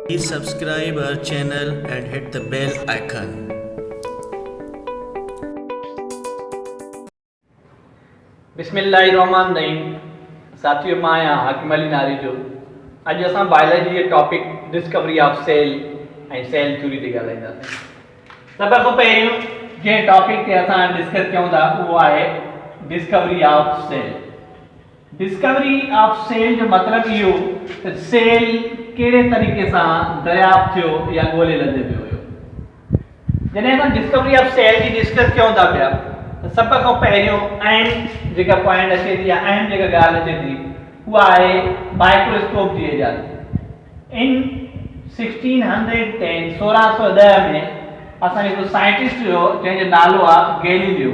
Please subscribe our channel and hit the bell icon. बिस्मिल्लाहिर्रहमानिर्रहीम। साथियों, मां आहियां हाकिम अली नारी जो। अॼु असां बायोलॉजी जे टॉपिक डिस्कवरी ऑफ सेल ऐं सेल थ्योरी ते ॻाल्हाईंदासीं। सभ खां पहिरियों जंहिं टॉपिक ते असां डिस्कस कयूं था उहो आहे discovery of cell. Discovery of cell जो मतिलबु इहो त सेल कहिड़े तरीक़े सां दरियाफ़्त थियो या ॻोल्हे लधे पियो हुयो। जॾहिं असां डिस्कवरी ऑफ सेल जी डिस्कस कयूं था पिया त सभ खां पहिरियों अहम जेका पॉइंट अचे थी या अहम जेका ॻाल्हि अचे थी उहा आहे माइक्रोस्कोप जी इजाद। इन 1610 में असांजो हिकु साइंटिस्ट हुयो जंहिंजो नालो आहे गैलीलियो।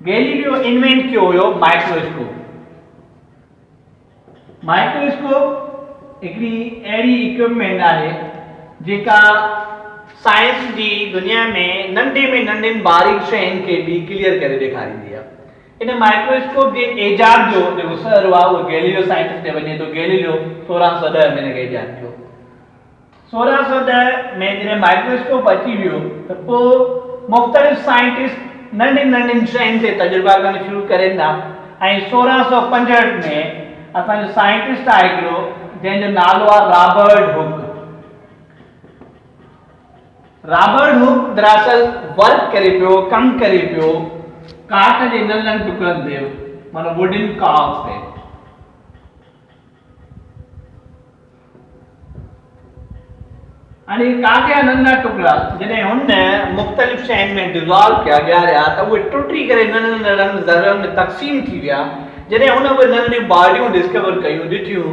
गैलीलियो इन्वेंट कयो हुयो माइक्रोस्कोप। माइक्रोस्कोप हिकिड़ी अहिड़ी इक्विपमेंट आहे जेका साइंस जी दुनिया में नंढे बारीक शयुनि खे बि क्लियर करे ॾेखारींदी आहे। इन माइक्रोस्कोप जे इजाद जो जेको सर हुआ उहो गैलीलियो साइंटिस्ट ते वञे थो। गैलीलियो 1610 में हिनखे इजाद कयो। 1610 में जॾहिं माइक्रोस्कोप अची वियो त पोइ मुख़्तलिफ़ साइंटिस्ट नंढियुनि शयुनि ते तजुर्बा करणु शुरू करे ॾिना ऐं 1665 में असांजो साइंटिस्ट आहे हिकिड़ो जंहिंजो नालो आहे रॉबर्ट हुक। रॉबर्ट हुक दरअसल वर्क करे पियो, कमु करे पियो काठ जे नंढनि टुकड़नि ते, माना वुडन कॉक्स ते। हाणे काठ जा नंढा टुकड़ा जॾहिं हुन मुख़्तलिफ़ शयुनि में डिज़ोल्व कया ॻारिया त उहे टुटी करे नंढनि ज़रनि में तक़सीम थी विया। जॾहिं हुन उहे नंढियूं बॉडियूं डिस्कवर कयूं, ॾिठियूं,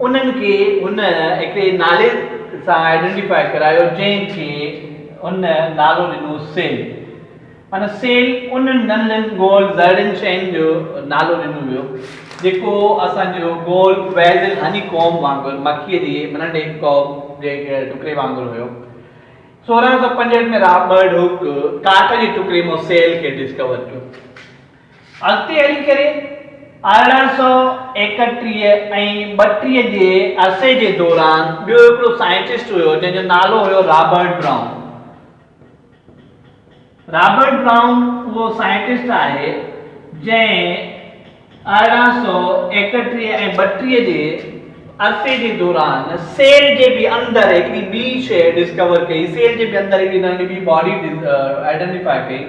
उन्हनि खे हुन हिकिड़े नाले सां आइडेंटिफाई करायो जंहिंखे उन नालो ॾिनो सेल। माना सेल उन्हनि नंढनि गोल ज़रनि शयुनि जो नालो ॾिनो वियो जेको असांजो गोल वेज़ल हनीकॉम्ब वांगुरु मक्खीअ जे नंढे कॉम्ब जे टुकड़े वांगुरु हुयो। 1665 में रॉबर्ट हुक काठ जे टुकड़े मां सेल खे डिस्कवर कयो। अॻिते हली करे 1831 ऐं 32 जे अरसे जे दौरान ॿियो हिकिड़ो साइंटिस्ट हुयो जंहिंजो नालो हुयो रॉबर्ट ब्राउन। रॉबर्ट ब्राउन उहो साइंटिस्ट आहे जंहिं 1831 ऐं 32 जे अरसे जे दौरान सेल जे बि अंदरि हिकिड़ी ॿी शइ डिस्कवर कई। सेल जे बि अंदरि हिकिड़ी नंढी ॿी बॉडी आइडेंटिफाई कई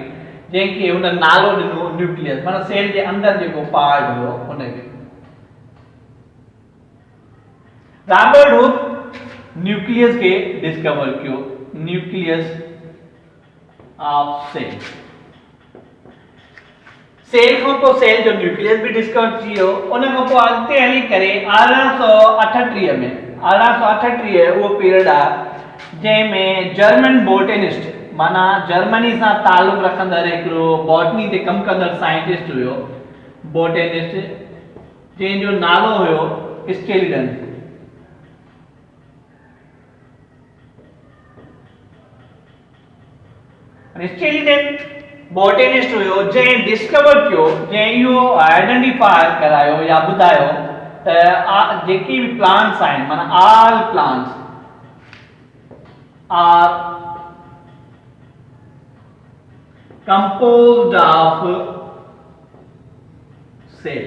जंहिंखे हुन नालो ॾिनो न्यूक्लियस। माना सेल जे अंदरि जेको पार्ट हुयो हुनखे रॉबर्ट हुक न्यूक्लियस खे डिस्कवर कयो। Nucleus of cell. सेल खां पोइ सेल जो न्यूक्लियस भी डिस्कवर थी वियो। उन खां पोइ अॻिते हली करे 1838 में 1838 उहो पीरियड आहे जंहिंमें जर्मन बोटेनिस्ट, माना जर्मनी सां ताल्लुक़ रखंदड़ हिकिड़ो बॉटनी ते कमु कंदड़ साइंटिस्ट हुयो, बोटेनिस्ट, जंहिंजो नालो हुयो स्टेलिडन। स्टेलिडन बोटेनिस्ट हुयो जंहिं डिस्कवर कयो, जंहिं इहो आइडेंटिफाई करायो या ॿुधायो त जेके बि प्लांट्स आहिनि, माना all plants are composed of cell.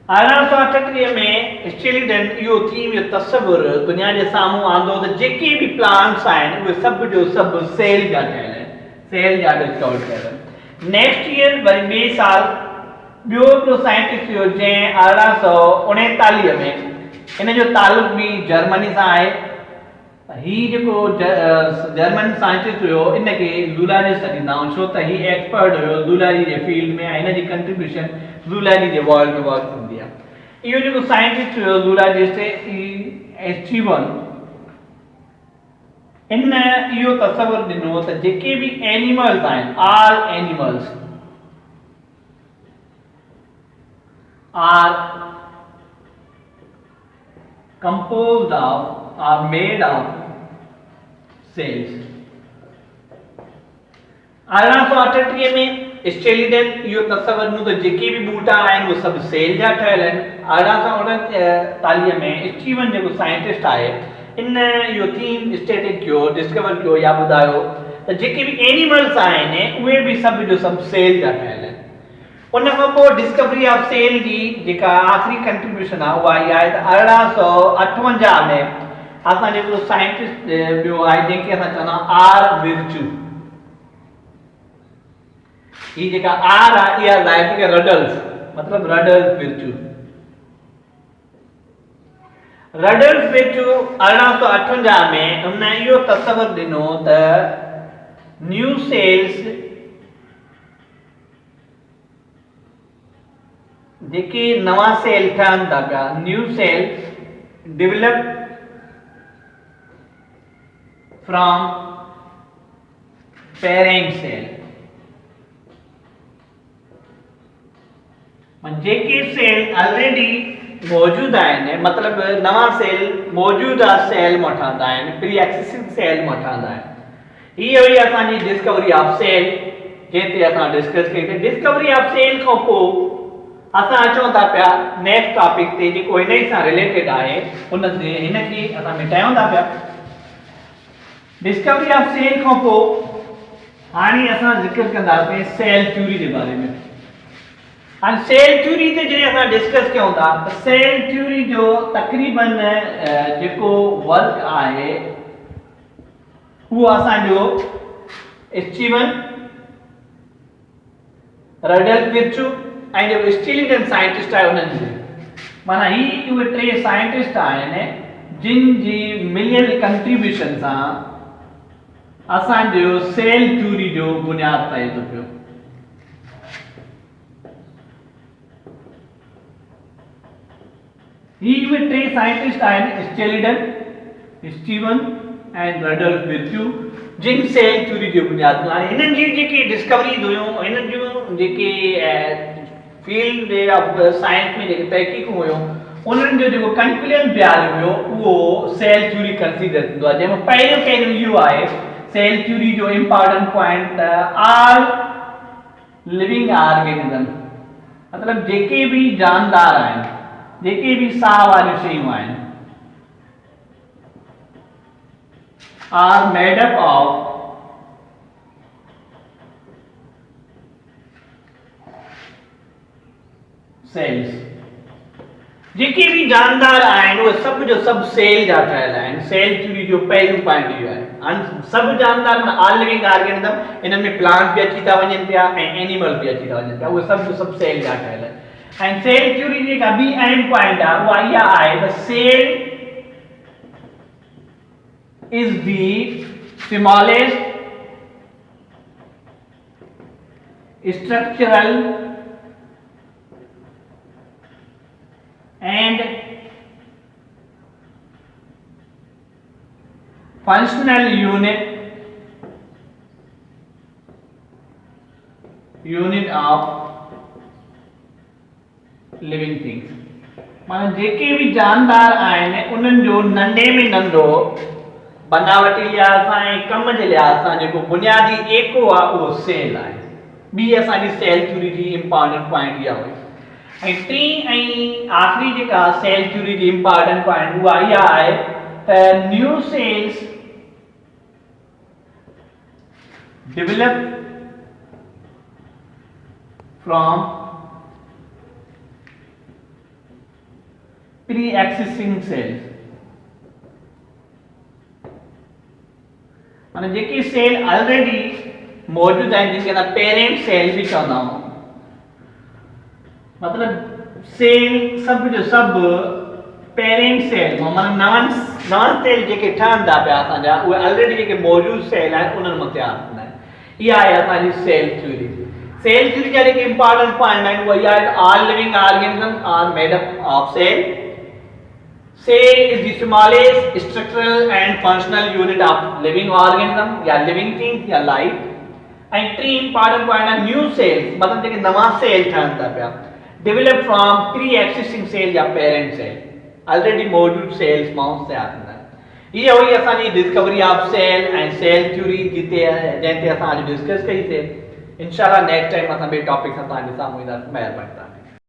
1838 में स्टेलिडन इहो थी वियो तस्वुर दुनिया जे साम्हूं आंदो त जेके बि प्लांट्स आहिनि उहे सभु जो सभु सेल जा ठहियल आहिनि, सेल जा डिस्कवर कयल आहिनि। नेक्स्ट ईयर वरी ॿिए साल ॿियो हिकिड़ो साइंटिस्ट हुयो जंहिं 1839 में, हिन जो ताल्लुक़ बि जर्मनी सां आहे। ही जेको जर्मन साइंटिस्ट हुयो इनखे ज़ूलॉजिस्ट ॾींदा आहियूं छो त ही एक्सपर्ट हुयो ज़ूलॉजी जे फील्ड में ऐं हिन जी कंट्रीब्यूशन ज़ूलॉजी जे वर्ल्ड में वर्क थींदी आहे। इहो जेको साइंटिस्ट हुयो ज़ूलॉजिस्ट स्टीवन, इन इहो तस्वुर ॾिनो त जेके बि एनिमल्स आहिनि, all animals are composed of or made of cells। 1838 में स्टेलिडन इहो तसवर नु त जेके भी बूटा आहिनि उहे सभु सेल जा ठहियल आहिनि 1839 में स्टीवन जेको साइंटिस्ट आहे इन इहो थीम स्टेटिक कयो डिस्कवर कयो या ॿुधायो त जेके भी एनिमल्स आहिनि उहे भी सभु जो सभु सेल जा ठहियल आहिनि उन खां पोइ डिस्कवरी ऑफ सेल जी जेका आख़िरी कंट्रीब्यूशन आहे उहा इहा आहे त 1858 में असां जेको साइंटिस्ट ॿियो आहे जंहिंखे असां चवंदा आर विर्चू ये जेका आर आहे इहा लाइटिक रडल्स मतलब रडल्स विर्चू रडल्स 1858 में हुन इहो तसवर ॾिनो त न्यू सेल्स जेके नवा सेल ठहनि था पिया new cells develop from parent cell जेके सेल ऑलरेडी मौजूद आहिनि मतलब नवा सेल मौजूदा सेल मां ठहंदा आहिनि प्री एक्सिस्टिंग सेल मां ठहंदा आहिनि हीअ हुई असांजी डिस्कवरी ऑफ सेल जंहिं ते असां डिस्कस कई डिस्कवरी ऑफ सेल खां पोइ असां अचूं था पिया नेक्स्ट टॉपिक ते जेको हिन सां रिलेटेड आहे उन ते हिनखे असां मिटायूं था पिया डिस्कवरी ऑफ सेल खां पोइ हाणे असां ज़िक्र कंदासीं सेल थ्योरी जे बारे में और सेल थ्योरी ते जॾहिं असां डिस्कस कयूं था त सेल थ्योरी जो तक़रीबन जेको वर्क आहे उहो असांजो स्टीवन रडल्फ विर्चू ऐं जेको स्टेलिडन साइंटिस्ट आहे उन्हनि जी माना ही उहे टे साइंटिस्ट आहिनि जिन जी मिलियल कंट्रीब्यूशन सां असांजो सेल थ्योरी जो बुनियाद पए थो पियो ही उहे टे साइंटिस्ट आहिनि स्टेलिडन स्टीवन एंड रडल्फ विर्चू जिन सेल थ्योरी जो बुनियाद हाणे हिननि जी जेकी डिस्कवरीज हुयूं हिननि जूं जेके फील्ड ऑफ साइंस में जेके तहक़ीक़ूं हुयूं उन्हनि जो जेको कंक्लूजन ॿियार हुयो उहो सेल थ्योरी कंसीडर थींदो आहे जंहिंमें पहिरियों इहो आहे सेल थ्योरी जो important point all living organism मतलब जेके भी जानदार आहिनि जेके भी साह वारियूं शयूं आहिनि are made up of cells जेके भी जानदार आहिनि उहे सभु जो सभु सेल जा ठहियल आहिनि सेल थ्योरी जो पहिरियों पॉइंट इहो आहे सभु जानदार माना ऑल लिविंग ऑर्गेनिज्म इन्हनि में प्लांट भी अची था वञनि पिया ऐं एनिमल भी अची था वञनि पिया उहे सभु जो सभु सेल जा ठहियल आहिनि and cell theory जेका बी अहम पॉइंट आहे उहा इहा आहे त cell is the smallest structural and functional unit of living things माना जेके भी जानदार आहिनि उन्हनि जो नंढे में नंढो बनावटी लिहाज़ सां ऐं कम जे लिहाज़ सां जेको बुनियादी एको आहे उहो सेल आहे ॿी असांजी सेल थ्योरी जी इम्पोर्टेंट पॉइंट इहा हुई ऐं टी ऐं आख़िरी जेका सेल थ्योरी जी इम्पोर्टेंट पॉइंट उहा इहा आहे त new cells develop from pre-existing cells माने जेके सेल ऑलरेडी मौजूद आहिनि जिनके ना पेरेंट सेल भी चवंदा आहियूं मतलब सेल सब जो सब पेरेंट सेल माना नवन सेल जेके ठहनि था पिया असांजा उहे ऑलरेडी जेके मौजूद सेल आहिनि उन्हनि मां तयारु थींदा आहिनि इहा आहे असांजी सेल थ्योरी जा जेके इम्पोर्टेंट पॉइंट आहिनि उहे इहा आहे all living organism are made up of cell Cell is the smallest structural and functional unit of living organism या living things या life and three important point are new cells मतलब जेके नवा sale ठहनि था पिया develop from pre-existing cell या parent cell already मौजूद cells मां तयारु थींदा आहिनि ये हुई असांजी डिस्कवरी ऑफ सेल ऐं सेल थ्योरी जिते जंहिं ते असां अॼु डिस्कस कईसीं इंशाल्लाह नेक्स्ट टाइम असां ॿिए टॉपिक सां तव्हांजे साम्हूं ईंदासीं। महिरबानी तव्हांजी।